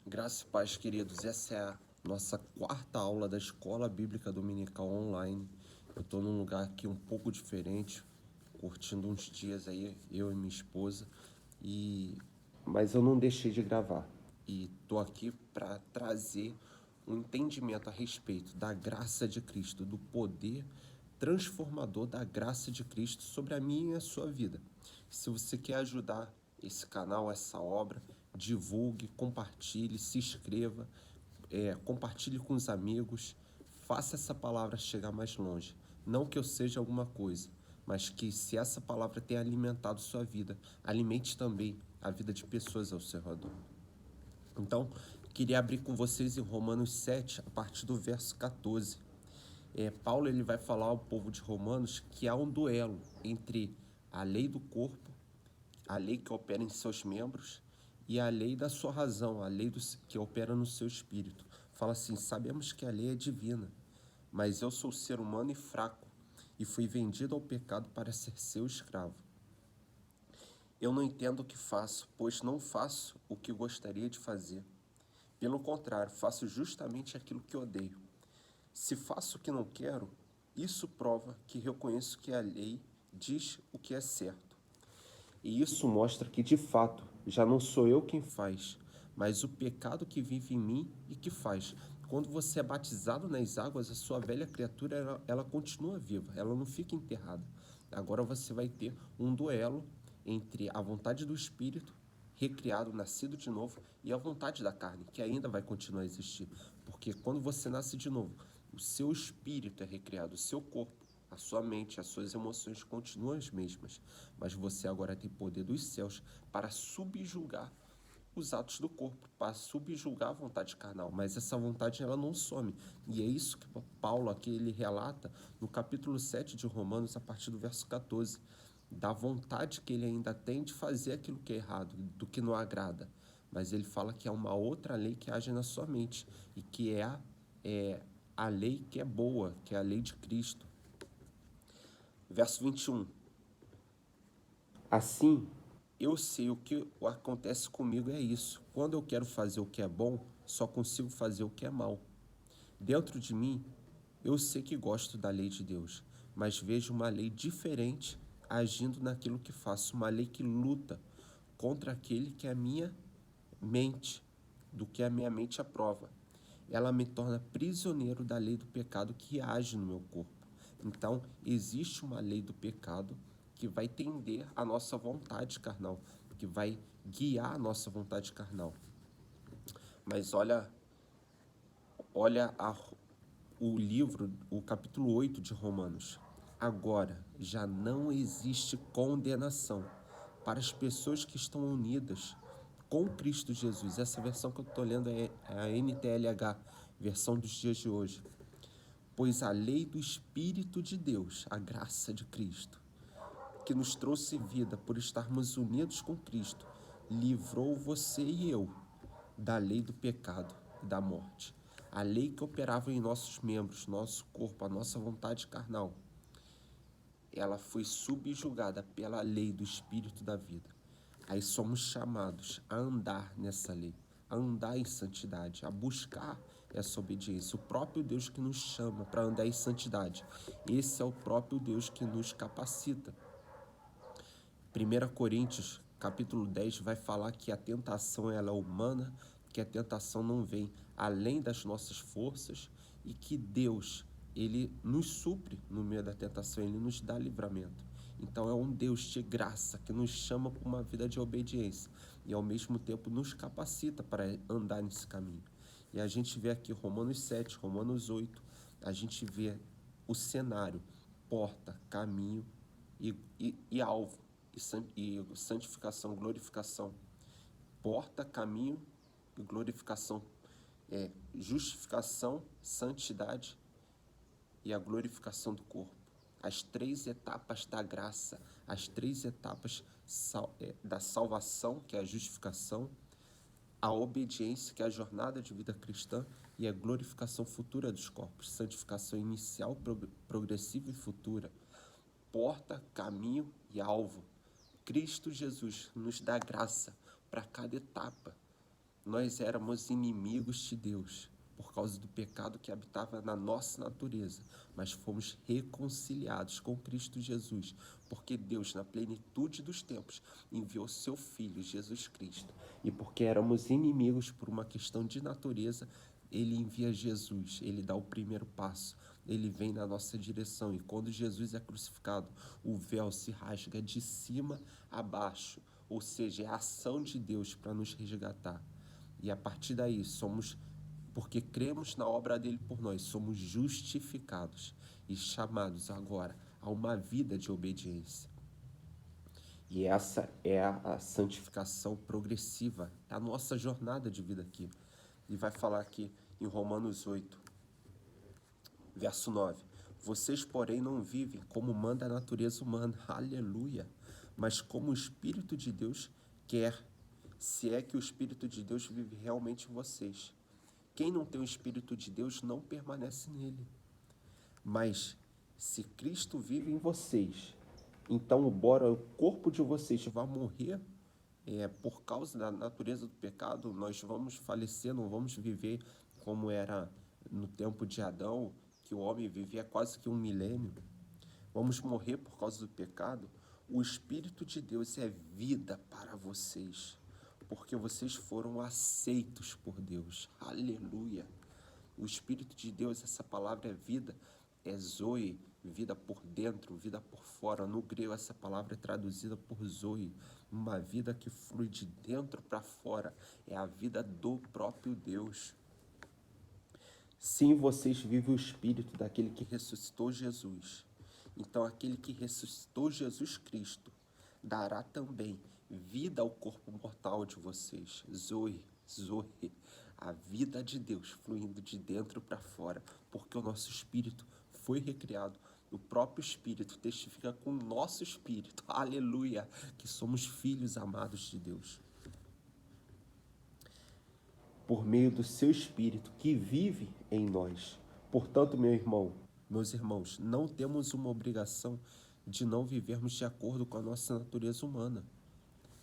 Graças e paz, queridos. Essa é a nossa quarta aula da Escola Bíblica Dominical Online. Eu estou num lugar aqui um pouco diferente, curtindo uns dias aí, eu e minha esposa. Mas eu não deixei de gravar. E estou aqui para trazer um entendimento a respeito da graça de Cristo, do poder transformador da graça de Cristo sobre a minha e a sua vida. Se você quer ajudar esse canal, essa obra, divulgue, compartilhe, se inscreva, compartilhe com os amigos, faça essa palavra chegar mais longe. Não que eu seja alguma coisa, mas que se essa palavra tem alimentado sua vida, alimente também a vida de pessoas ao seu redor. Então, queria abrir com vocês em Romanos 7, a partir do verso 14. Paulo ele vai falar ao povo de Romanos que há um duelo entre a lei do corpo, a lei que opera em seus membros, e a lei da sua razão, a lei que opera no seu espírito. Fala assim: sabemos que a lei é divina, mas eu sou ser humano e fraco, e fui vendido ao pecado para ser seu escravo. Eu não entendo o que faço, pois não faço o que gostaria de fazer. Pelo contrário, faço justamente aquilo que odeio. Se faço o que não quero, isso prova que reconheço que a lei diz o que é certo. E isso mostra que, de fato, já não sou eu quem faz, mas o pecado que vive em mim e que faz. Quando você é batizado nas águas, a sua velha criatura ela continua viva, ela não fica enterrada. Agora você vai ter um duelo entre a vontade do Espírito, recriado, nascido de novo, e a vontade da carne, que ainda vai continuar a existir. Porque quando você nasce de novo, o seu espírito é recriado, o seu corpo, a sua mente, as suas emoções continuam as mesmas, mas você agora tem poder dos céus para subjugar os atos do corpo, para subjugar a vontade carnal. Mas essa vontade ela não some. E é isso que Paulo aqui ele relata no capítulo 7 de Romanos, a partir do verso 14, da vontade que ele ainda tem de fazer aquilo que é errado, do que não agrada. Mas ele fala que há uma outra lei que age na sua mente e que é a lei que é boa, que é a lei de Cristo. Verso 21. Assim, eu sei o que acontece comigo é isso. Quando eu quero fazer o que é bom, só consigo fazer o que é mal. Dentro de mim, eu sei que gosto da lei de Deus, mas vejo uma lei diferente agindo naquilo que faço, uma lei que luta contra aquele que é a minha mente, do que a minha mente aprova. Ela me torna prisioneiro da lei do pecado que age no meu corpo. Então, existe uma lei do pecado que vai tender a nossa vontade carnal, que vai guiar a nossa vontade carnal. Mas olha o livro, o capítulo 8 de Romanos. Agora já não existe condenação para as pessoas que estão unidas com Cristo Jesus. Essa versão que eu estou lendo é a NTLH, versão dos dias de hoje. Pois a lei do Espírito de Deus, a graça de Cristo, que nos trouxe vida por estarmos unidos com Cristo, livrou você e eu da lei do pecado e da morte. A lei que operava em nossos membros, nosso corpo, a nossa vontade carnal, ela foi subjugada pela lei do Espírito da vida. Aí somos chamados a andar nessa lei, a andar em santidade, a buscar essa obediência. O próprio Deus que nos chama para andar em santidade. Esse é o próprio Deus que nos capacita. 1 Coríntios, capítulo 10, vai falar que a tentação ela é humana, que a tentação não vem além das nossas forças e que Deus, ele nos supre no meio da tentação, ele nos dá livramento. Então é um Deus de graça que nos chama para uma vida de obediência e ao mesmo tempo nos capacita para andar nesse caminho. E a gente vê aqui Romanos 7, Romanos 8, a gente vê o cenário, porta, caminho e alvo, e santificação, glorificação. Porta, caminho e glorificação. Justificação, santidade e a glorificação do corpo. As três etapas da graça, as três etapas da salvação, que é a justificação, a obediência, que é a jornada de vida cristã, e a glorificação futura dos corpos, santificação inicial, progressiva e futura. Porta, caminho e alvo. Cristo Jesus nos dá graça para cada etapa nós éramos inimigos de Deus por causa do pecado que habitava na nossa natureza, mas fomos reconciliados com Cristo Jesus, porque Deus, na plenitude dos tempos, enviou seu Filho, Jesus Cristo. E porque éramos inimigos por uma questão de natureza, ele envia Jesus, ele dá o primeiro passo, ele vem na nossa direção. E quando Jesus é crucificado, o véu se rasga de cima a baixo, ou seja, é a ação de Deus para nos resgatar. E a partir daí, porque cremos na obra dele por nós, somos justificados e chamados agora a uma vida de obediência. E essa é a santificação progressiva, é a nossa jornada de vida aqui. E vai falar aqui em Romanos 8, verso 9. Vocês, porém, não vivem como manda a natureza humana, aleluia, mas como o Espírito de Deus quer, se é que o Espírito de Deus vive realmente em vocês. Quem não tem o Espírito de Deus não permanece nele. Mas se Cristo vive em vocês, então, embora o corpo de vocês vá morrer, por causa da natureza do pecado, nós vamos falecer, não vamos viver como era no tempo de Adão, que o homem vivia quase que 1 milênio. Vamos morrer por causa do pecado. O Espírito de Deus é vida para vocês, porque vocês foram aceitos por Deus. Aleluia! O Espírito de Deus, essa palavra é vida, é zoe, vida por dentro, vida por fora. No grego, essa palavra é traduzida por zoe, uma vida que flui de dentro para fora. É a vida do próprio Deus. Sim, vocês vivem o Espírito daquele que ressuscitou Jesus. Então, aquele que ressuscitou Jesus Cristo dará também vida ao corpo mortal de vocês. Zoe, a vida de Deus fluindo de dentro para fora, porque o nosso espírito foi recriado. O próprio Espírito testifica com o nosso espírito, aleluia, que somos filhos amados de Deus. Por meio do seu Espírito que vive em nós. Portanto, meus irmãos, não temos uma obrigação de não vivermos de acordo com a nossa natureza humana.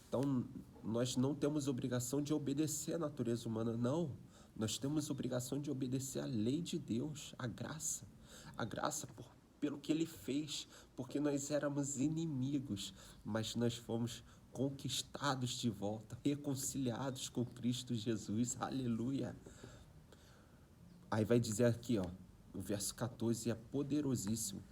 Então, nós não temos obrigação de obedecer à natureza humana, não. Nós temos obrigação de obedecer à lei de Deus, à graça. A graça pelo que ele fez, porque nós éramos inimigos, mas nós fomos conquistados de volta, reconciliados com Cristo Jesus, aleluia. Aí vai dizer aqui, o verso 14 é poderosíssimo.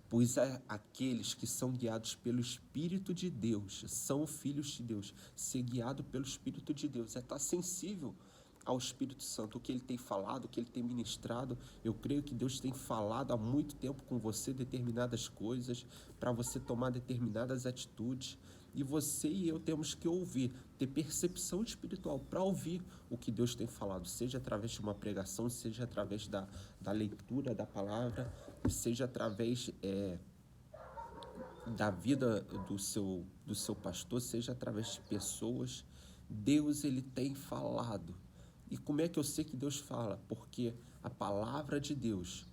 Pois aqueles que são guiados pelo Espírito de Deus são filhos de Deus. Ser guiado pelo Espírito de Deus é estar sensível ao Espírito Santo, o que ele tem falado, o que ele tem ministrado. Eu creio que Deus tem falado há muito tempo com você determinadas coisas, para você tomar determinadas atitudes. E você e eu temos que ouvir, ter percepção espiritual para ouvir o que Deus tem falado, seja através de uma pregação, seja através da leitura da palavra, seja através da vida do seu pastor, seja através de pessoas. Deus, ele tem falado. E como é que eu sei que Deus fala? Porque a palavra de Deus,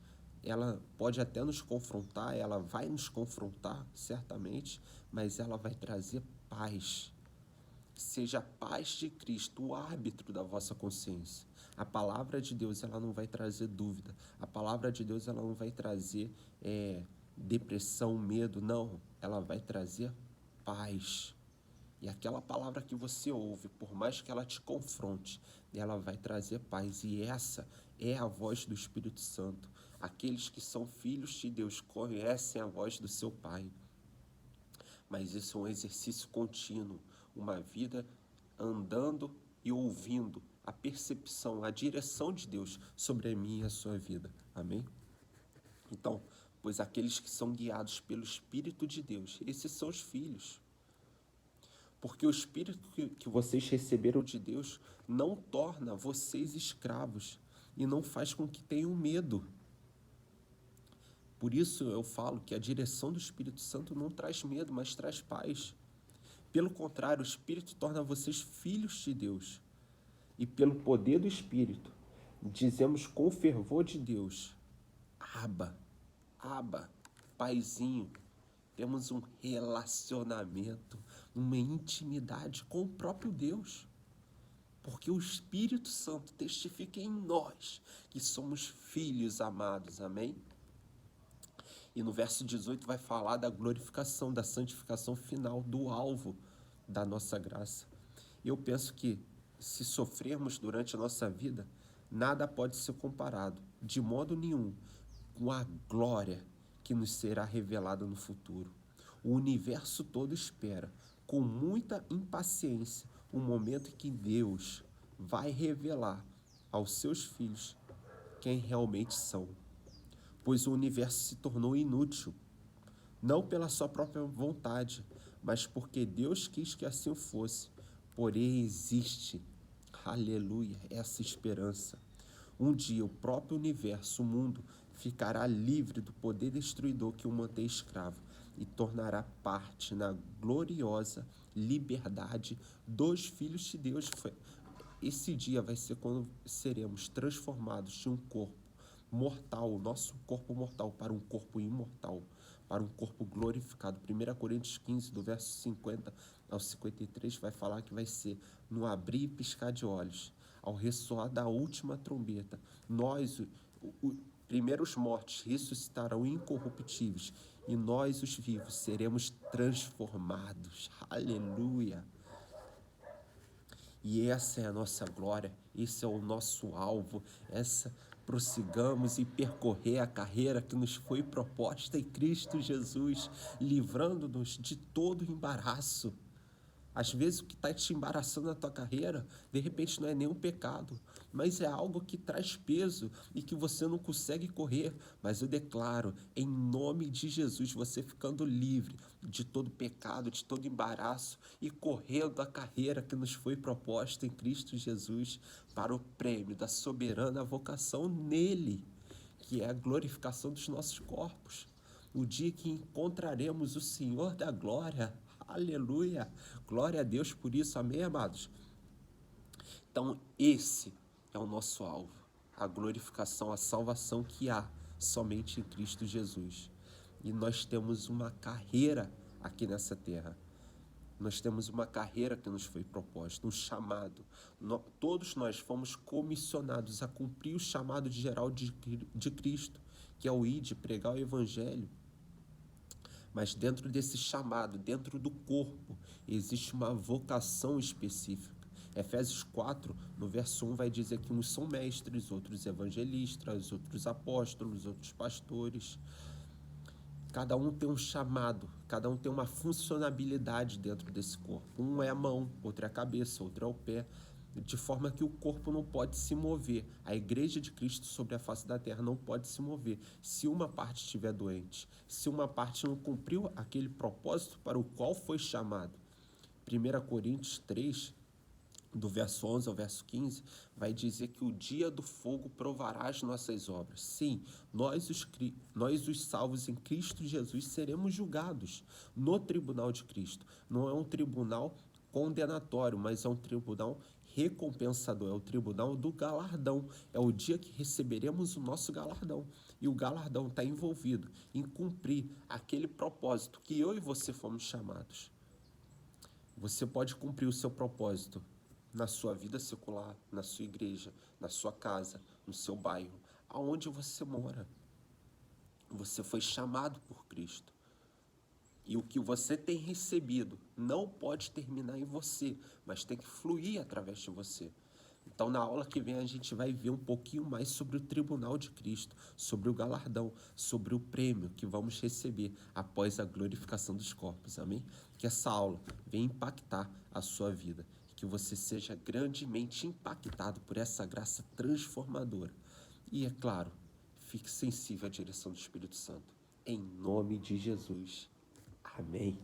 ela pode até nos confrontar, ela vai nos confrontar, certamente, mas ela vai trazer paz. Seja a paz de Cristo o árbitro da vossa consciência. A palavra de Deus, ela não vai trazer dúvida. A palavra de Deus, ela não vai trazer depressão, medo, não. Ela vai trazer paz. E aquela palavra que você ouve, por mais que ela te confronte, ela vai trazer paz. E essa é a voz do Espírito Santo. Aqueles que são filhos de Deus conhecem a voz do seu Pai. Mas isso é um exercício contínuo, uma vida andando e ouvindo a percepção, a direção de Deus sobre a minha e a sua vida. Amém? Então, pois aqueles que são guiados pelo Espírito de Deus, esses são os filhos. Porque o Espírito que vocês receberam de Deus não torna vocês escravos e não faz com que tenham medo. Por isso eu falo que a direção do Espírito Santo não traz medo, mas traz paz. Pelo contrário, o Espírito torna vocês filhos de Deus. E pelo poder do Espírito, dizemos com fervor de Deus, Abba, Paizinho. Temos um relacionamento, uma intimidade com o próprio Deus. porque o Espírito Santo testifica em nós que somos filhos amados, amém? E no verso 18 vai falar da glorificação, da santificação final, do alvo da nossa graça. E eu penso que, se sofrermos durante a nossa vida, nada pode ser comparado, de modo nenhum, com a glória que nos será revelada no futuro. O universo todo espera, com muita impaciência, o momento em que Deus vai revelar aos seus filhos quem realmente são. Pois o universo se tornou inútil, não pela sua própria vontade, mas porque Deus quis que assim fosse. Porém existe, aleluia, essa esperança. Um dia o próprio universo, o mundo, ficará livre do poder destruidor que o mantém escravo e tornará parte na gloriosa liberdade dos filhos de Deus. Esse dia vai ser quando seremos transformados de um corpo mortal, o nosso corpo mortal, para um corpo imortal, para um corpo glorificado. 1 Coríntios 15, do verso 50 ao 53, vai falar que vai ser no abrir e piscar de olhos, ao ressoar da última trombeta. Nós, primeiros mortos, ressuscitarão incorruptíveis, e nós, os vivos, seremos transformados. Aleluia! E essa é a nossa glória, esse é o nosso alvo, prossigamos e percorrer a carreira que nos foi proposta em Cristo Jesus, livrando-nos de todo embaraço. Às vezes o que está te embaraçando na tua carreira, de repente não é nenhum pecado, mas é algo que traz peso e que você não consegue correr. Mas eu declaro, em nome de Jesus, você ficando livre de todo pecado, de todo embaraço e correndo a carreira que nos foi proposta em Cristo Jesus para o prêmio da soberana vocação nele, que é a glorificação dos nossos corpos. O dia que encontraremos o Senhor da glória. Aleluia! Glória a Deus por isso, amém, amados? Então, esse é o nosso alvo, a glorificação, a salvação que há somente em Cristo Jesus. E nós temos uma carreira aqui nessa terra. Nós temos uma carreira que nos foi proposta, um chamado. Todos nós fomos comissionados a cumprir o chamado geral de Cristo, que é o ir de pregar o Evangelho. Mas dentro desse chamado, dentro do corpo, existe uma vocação específica. Efésios 4, no verso 1, vai dizer que uns são mestres, outros evangelistas, outros apóstolos, outros pastores. Cada um tem um chamado, cada um tem uma funcionalidade dentro desse corpo. Um é a mão, outro é a cabeça, outro é o pé, de forma que o corpo não pode se mover. A igreja de Cristo sobre a face da terra não pode se mover se uma parte estiver doente, se uma parte não cumpriu aquele propósito para o qual foi chamado. 1 Coríntios 3, do verso 11 ao verso 15, vai dizer que o dia do fogo provará as nossas obras. Sim, nós os salvos em Cristo Jesus seremos julgados no tribunal de Cristo. Não é um tribunal condenatório, mas é um tribunal recompensador, é o tribunal do galardão. É o dia que receberemos o nosso galardão. E o galardão está envolvido em cumprir aquele propósito que eu e você fomos chamados. Você pode cumprir o seu propósito na sua vida secular, na sua igreja, na sua casa, no seu bairro, aonde você mora. Você foi chamado por Cristo. E o que você tem recebido não pode terminar em você, mas tem que fluir através de você. Então, na aula que vem, a gente vai ver um pouquinho mais sobre o tribunal de Cristo, sobre o galardão, sobre o prêmio que vamos receber após a glorificação dos corpos, amém? Que essa aula venha impactar a sua vida, que você seja grandemente impactado por essa graça transformadora. E, é claro, fique sensível à direção do Espírito Santo. Em nome de Jesus. Amém.